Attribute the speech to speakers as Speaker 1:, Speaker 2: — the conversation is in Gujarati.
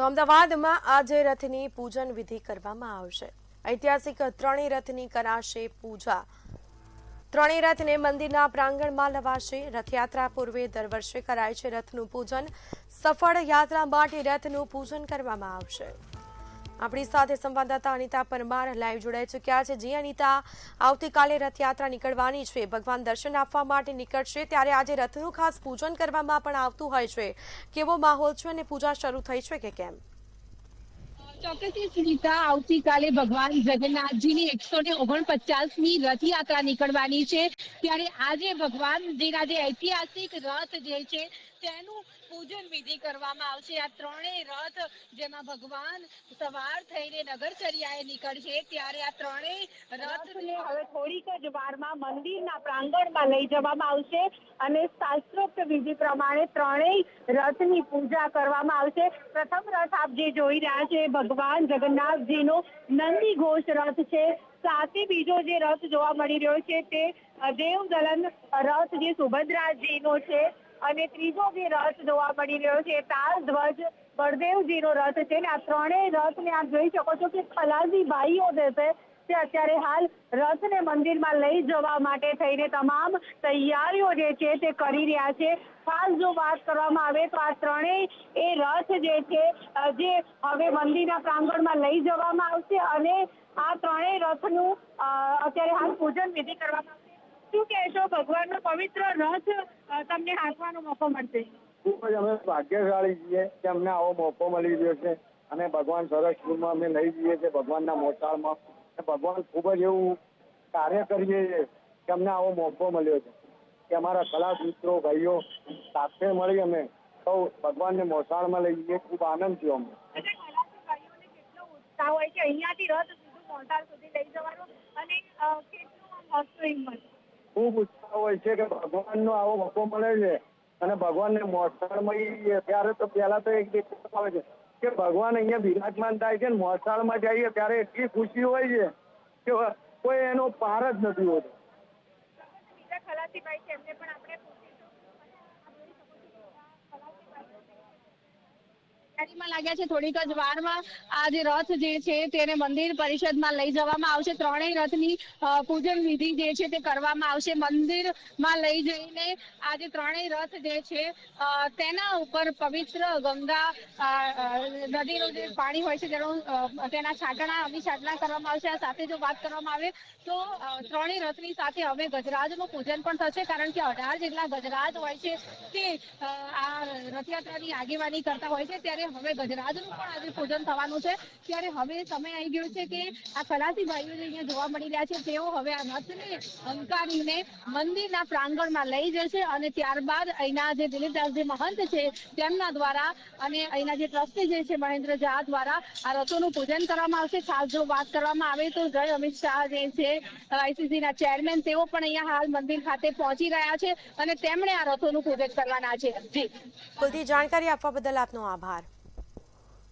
Speaker 1: તો અમદાવાદમાં આજે રથની પૂજન વિધિ કરવામાં આવશે। ઐતિહાસિક ત્રણેય રથની કરાશે પૂજા। ત્રણેય રથને મંદિરના પ્રાંગણમાં લવાશે। રથયાત્રા પૂર્વે દર વર્ષે કરાય છે રથનું પૂજન। સફળ યાત્રા માટે રથનું પૂજન કરવામાં આવશે। આપણી સાથે સંવાદદાતા અનિતા પરમાર લાઈવ જોડાઈ ચૂક્યા છે। જી અનિતા, આવતીકાલે રથયાત્રા નીકળવાની છે, ભગવાન દર્શન આપવા માટે નીકળશે, ત્યારે આજે રથનું ખાસ પૂજન કરવામાં પણ આવતું હોય છે। કેવો માહોલ છે અને પૂજા શરૂ થઈ છે કે કેમ?
Speaker 2: ચોક્કસથી સુનીતા, આવતીકાલે ભગવાન જગન્નાથજીની 149મી રથયાત્રા નીકળવાની છે, ત્યારે આજે ભગવાનજીના જે ઐતિહાસિક રથ જે છે તેનું પૂજન વિધિ કરવામાં આવશે। આ ત્રણેય રથ જેમાં ભગવાન સવાર થઈને નગરચર્યાએ નીકળશે, ત્યારે આ ત્રણેય રથને હવે થોડીક જ વારમાં મંદિરના પ્રાંગણમાં લઈ જવામાં આવશે અને શાસ્ત્રોક્ત વિધિ પ્રમાણે ત્રણેય રથની પૂજા કરવામાં આવશે। પ્રથમ રથ આપ જે જોઈ રહ્યા છે ભગવાન જગન્નાથજીનો નંદી ઘોષ રથ છે। સાથે બીજો જે રથ જોવા મળી રહ્યો છે તે દેવદલન રથ જે સુભદ્રાજીનો છે અને ત્રીજો જે રથ જોવા મળી રહ્યો છે તાલ ધ્વજ બળદેવજીનો રથ છે। આ ત્રણેય રથને આપ જોઈ શકો છો કે ખલાસી ભાઈઓ જે છે તે અત્યારે હાલ રથને મંદિરમાં લઈ જવા માટે થઈને તમામ તૈયારીઓ જે છે તે કરી રહ્યા છે। ખાસ જો વાત કરવામાં આવે તો આ ત્રણેય એ રથ જે છે જે હવે મંદિરના પ્રાંગણમાં લઈ જવામાં આવશે અને આ ત્રણેય રથનું અત્યારે હાલ પૂજન વિધિ કરવામાં આવશે। શું કહેશો, ભગવાનનો પવિત્ર રથ તમને હાંકવાનો મોકો મળશે?
Speaker 3: ખૂબ જ અમે ભાગ્યશાળી છીએ કે અમને આવો મોકો મળી રહ્યો છે અને ભગવાન સરસપુરમાં અમે લઈ જઈએ છીએ ભગવાનના મોસાળમાં। ભગવાન ખૂબ જ એવું કાર્ય કરીએ છીએ કે અમને આવો મોકો મળ્યો છે કે અમારા કલાક મિત્રો ભાઈઓ સાથે મળી અમે સૌ ભગવાનને મોસાળમાં લઈ જઈએ। ખૂબ આનંદ થયો અમને।
Speaker 2: કેટલો ઉત્સાહ હોય છે અહીંયાથી રથ સીધું મોસાળ સુધી લઈ જવાનો અને કેટલું હિંમત?
Speaker 3: ખૂબ ઉત્સાહ હોય છે કે ભગવાનનો આવો મોકો મળે છે અને ભગવાનને મોસાળમાં ત્યારે તો પહેલા તો એક દેખાવ આવે છે કે ભગવાન અહીંયા બિરાજમાન થાય છે ને મોસાળમાં જઈએ ત્યારે એટલી ખુશી હોય છે કે કોઈ એનો પાર જ નથી હોતો।
Speaker 2: બીજા ખલાસીભાઈ છે એમને પણ આપણે લાગ્યા છે થોડીક જ વારમાં આ જે રથ જે છે તેને મંદિર પરિષદમાં લઈ જવામાં આવશે। ત્રણેય રથની પૂજન વિધિ જે છે તે કરવામાં આવશે। મંદિરમાં લઈ જઈને આ જે ત્રણેય રથ જે છે તેના ઉપર પવિત્ર ગંગા નદીનું જે પાણી હોય છે તેના છાંટણા અભિષાટના કરવામાં આવશે। આ સાથે જો વાત કરવામાં આવે તો ત્રણેય રથની સાથે હવે ગજરાજનું પૂજન પણ થશે, કારણ કે 18 જેટલા ગજરાજ હોય છે તે આ રથયાત્રાની આગેવાની કરતા હોય છે, ત્યારે હવે ગજરાજનું પણ આજે પૂજન થવાનું છે। ત્યારે હવે સમય આવી ગયો છે કે આ ખલાસી ભાઈઓ જે અહીંયા જોવા મળી રહ્યા છે તેઓ હવે આ રથને હંકારીને મંદિરના પ્રાંગણમાં લઈ જશે અને ત્યારબાદ અહીંના જે દિલીપદાસજી મહંત છે તેમના દ્વારા અને અહીંના જે ટ્રસ્ટી જે છે મહેન્દ્ર ઝા દ્વારા આ રથોનું પૂજન કરવામાં આવશે। ખાસ જો વાત કરવામાં આવે તો જય અમિત શાહ જે છે આઈસીસીના ચેરમેન, તેઓ પણ અહીંયા હાલ મંદિર ખાતે પહોંચી રહ્યા છે અને તેમણે આ રથોનું પૂજન કરવાના છે। જી,
Speaker 1: બધી જાણકારી આપવા બદલ આપનો આભાર।